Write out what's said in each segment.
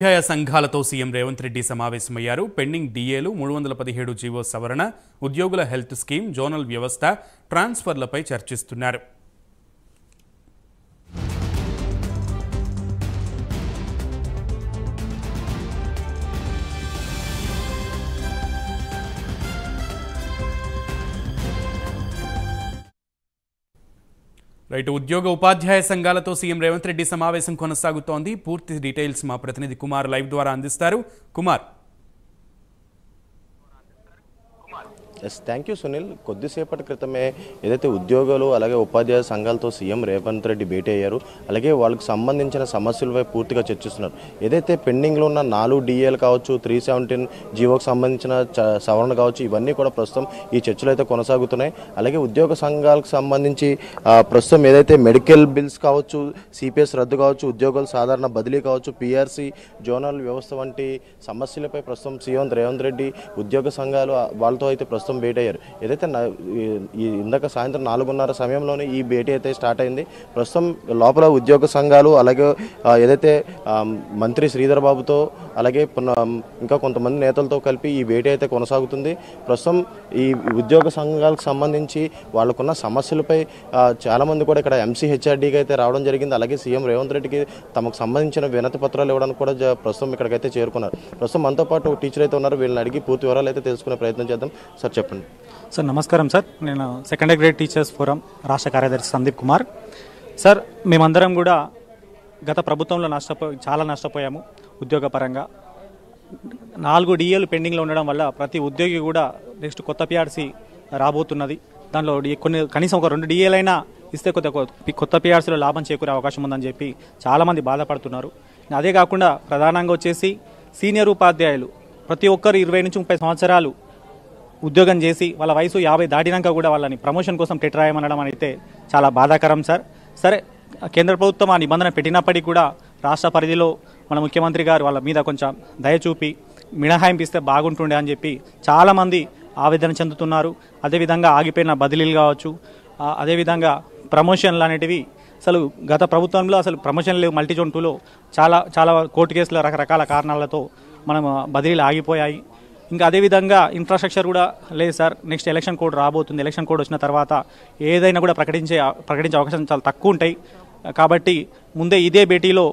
ఉపాధ్యాయ సంఘాలతో సీఎం రేవంత్ రెడ్డి సమావేశమయ్యారు. Pending డీఏలు, 317 GO సవరణ, ఉద్యోగుల హెల్త్ స్కీమ్, జోనల్ వ్యవస్థ, ట్రాన్స్ఫర్లపై చర్చిస్తున్నారు. రైట్, ఉద్యోగ ఉపాధ్యాయ సంఘాలతో సీఎం రేవంత్ రెడ్డి సమావేశం కొనసాగుతోంది. పూర్తి డీటెయిల్స్ మా ప్రతినిధి కుమార్ లైవ్ ద్వారా అందిస్తారు. కుమార్. Thank you Sunil. కొద్దిసేపటి క్రితమే ఏదైతే ఉద్యోగులు అలాగే ఉపాధ్యాయ సంఘాలతో సీఎం రేవంత్ రెడ్డి భేటీ అయ్యారు. అలాగే వాళ్ళకి సంబంధించిన సమస్యలపై పూర్తిగా చర్చిస్తున్నారు. ఏదైతే పెండింగ్లో ఉన్న 4 డిఏలు కావచ్చు, 317 జీవోకి సంబంధించిన సవరణ కావచ్చు, ఇవన్నీ కూడా ప్రస్తుతం ఈ చర్చలు అయితే కొనసాగుతున్నాయి. అలాగే ఉద్యోగ సంఘాలకు సంబంధించి ప్రస్తుతం ఏదైతే మెడికల్ బిల్స్ కావచ్చు, సిపిఎస్ రద్దు కావచ్చు, ఉద్యోగుల సాధారణ బదిలీ కావచ్చు, పిఆర్సీ, జోనల్ వ్యవస్థ వంటి సమస్యలపై ప్రస్తుతం సీఎం రేవంత్ రెడ్డి ఉద్యోగ సంఘాలు వాళ్ళతో అయితే ప్రస్తుతం భేటీ అయ్యారు. ఏదైతే ఇందాక సాయంత్రం 4:30 సమయంలోనే ఈ భేటీ అయితే స్టార్ట్ అయింది. ప్రస్తుతం లోపల ఉద్యోగ సంఘాలు అలాగే ఏదైతే మంత్రి శ్రీధర్ బాబుతో అలాగే ఇంకా కొంతమంది నేతలతో కలిపి ఈ భేటీ అయితే కొనసాగుతుంది. ప్రస్తుతం ఈ ఉద్యోగ సంఘాలకు సంబంధించి వాళ్ళకున్న సమస్యలపై చాలామంది కూడా ఇక్కడ ఎంసీహెచ్ఆర్డీకి అయితే రావడం జరిగింది. అలాగే సీఎం రేవంత్ రెడ్డికి తమకు సంబంధించిన వినతి పత్రాలు ఇవ్వడానికి కూడా ప్రస్తుతం ఇక్కడికైతే చేరుకున్నారు. ప్రస్తుతం మనతో పాటు టీచర్ అయితే ఉన్నారు. వీళ్ళని అడిగి పూర్తి వివరాలు అయితే తెలుసుకునే ప్రయత్నం చేద్దాం. సార్ చెప్పండి. సార్ నమస్కారం సార్. నేను సెకండరీ గ్రేడ్ టీచర్స్ ఫోరం రాష్ట్ర కార్యదర్శి సందీప్ కుమార్. సార్ మేమందరం కూడా గత ప్రభుత్వంలో చాలా నష్టపోయాము ఉద్యోగపరంగా. 4 డిఏలు పెండింగ్లో ఉండడం వల్ల ప్రతి ఉద్యోగి కూడా నెక్స్ట్ కొత్త పిఆర్సీ రాబోతున్నది. దాంట్లో కనీసం ఒక 2 డిఏలైనా ఇస్తే కొత్త పిఆర్సీలో లాభం చేకూరే అవకాశం ఉందని చెప్పి చాలామంది బాధపడుతున్నారు. అదే కాకుండా ప్రధానంగా వచ్చేసి సీనియర్ ఉపాధ్యాయులు ప్రతి ఒక్కరు 20 నుంచి 30 సంవత్సరాలు ఉద్యోగం చేసి వాళ్ళ వయసు 50 దాటినాక కూడా వాళ్ళని ప్రమోషన్ కోసం టెట్రాయమనడం అయితే చాలా బాధాకరం సార్. సరే, కేంద్ర ప్రభుత్వం ఆ నిబంధన పెట్టినప్పటికీ కూడా రాష్ట్ర పరిధిలో మన ముఖ్యమంత్రి గారు వాళ్ళ మీద కొంచెం దయ చూపి మినహాయింపు ఇస్తే బాగుంటుండే అని చెప్పి చాలామంది ఆవేదన చెందుతున్నారు. అదేవిధంగా ఆగిపోయిన బదిలీలు కావచ్చు, అదేవిధంగా ప్రమోషన్లు అనేటివి అసలు గత ప్రభుత్వంలో అసలు ప్రమోషన్లు మల్టీజోన్ 2లో చాలా కోర్టు కేసుల రకరకాల కారణాలతో మనం బదిలీలు ఆగిపోయాయి. ఇంకా అదేవిధంగా ఇన్ఫ్రాస్ట్రక్చర్ కూడా లేదు సార్. నెక్స్ట్ ఎలక్షన్ కోడ్ రాబోతుంది. ఎలక్షన్ కోడ్ వచ్చిన తర్వాత ఏదైనా కూడా ప్రకటించే అవకాశం చాలా తక్కువ ఉంటాయి. కాబట్టి ముందే ఇదే భేటీలో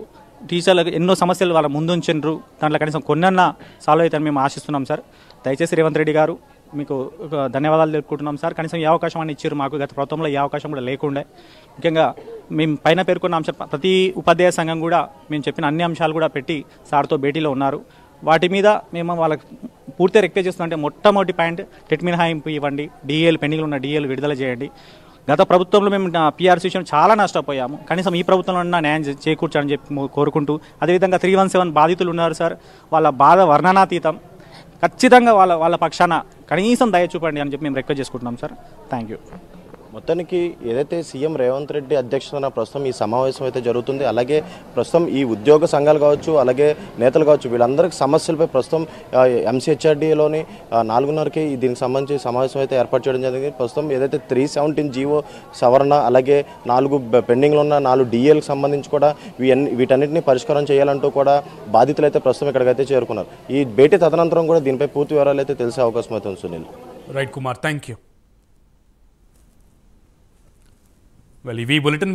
టీచర్లకు ఎన్నో సమస్యలు వాళ్ళ ముందుంచండ్రు. దాంట్లో కనీసం కొన్నన్నా సాల్వ్ అవుతాయని మేము ఆశిస్తున్నాం సార్. దయచేసి రేవంత్ రెడ్డి గారు మీకు ధన్యవాదాలు తెలుపుకుంటున్నాం సార్. కనీసం ఈ అవకాశం అని ఇచ్చారు మాకు. గత ప్రభుత్వంలో ఈ అవకాశం కూడా లేకుండే. ముఖ్యంగా మేము పైన పేర్కొన్న అంశం ప్రతి ఉపాధ్యాయ సంఘం కూడా మేము చెప్పిన అన్ని అంశాలు కూడా పెట్టి సార్తో భేటీలో ఉన్నారు. వాటి మీద మేము వాళ్ళకి పూర్తిగా రిక్వెస్ట్ చేస్తున్నాం. మొట్టమొదటి పాయింట్ టెట్ మినహాయింపు ఇవ్వండి, డిఏలు పెండింగ్లో ఉన్న డిఏలు విడుదల చేయండి. గత ప్రభుత్వంలో మేము పిఆర్సీ విషయం చాలా నష్టపోయాము. కనీసం ఈ ప్రభుత్వంలో న్యాయం చేకూర్చాలని చెప్పి కోరుకుంటూ, అదేవిధంగా 317 బాధితులు ఉన్నారు సార్. వాళ్ళ బాధ వర్ణనాతీతం. ఖచ్చితంగా వాళ్ళ పక్షాన కనీసం దయ చూపండి అని చెప్పి మేము రిక్వెస్ట్ చేసుకుంటున్నాం సార్. Thank you. మొత్తానికి ఏదైతే సీఎం రేవంత్ రెడ్డి అధ్యక్షతన ప్రస్తుతం ఈ సమావేశం అయితే జరుగుతుంది. అలాగే ప్రస్తుతం ఈ ఉద్యోగ సంఘాలు కావచ్చు, అలాగే నేతలు కావచ్చు, వీళ్ళందరికీ సమస్యలపై ప్రస్తుతం ఎంసీహెచ్ఆర్డీలోని 4:30కి దీనికి సంబంధించి సమావేశం అయితే ఏర్పాటు చేయడం జరిగింది. ప్రస్తుతం ఏదైతే 317 జీవో సవరణ, అలాగే 4 పెండింగ్లో ఉన్న 4 డిఏలకు సంబంధించి కూడా వీటన్నిటిని పరిష్కారం చేయాలంటూ కూడా బాధితులు అయితే ప్రస్తుతం ఇక్కడికైతే చేరుకున్నారు. ఈ భేటీ తదనంతరం కూడా దీనిపై పూర్తి వివరాలు అయితే తెలిసే అవకాశం అయితే ఉంది. Sunil. Right Kumar, thank you. Well, ఇవి బులెటిన్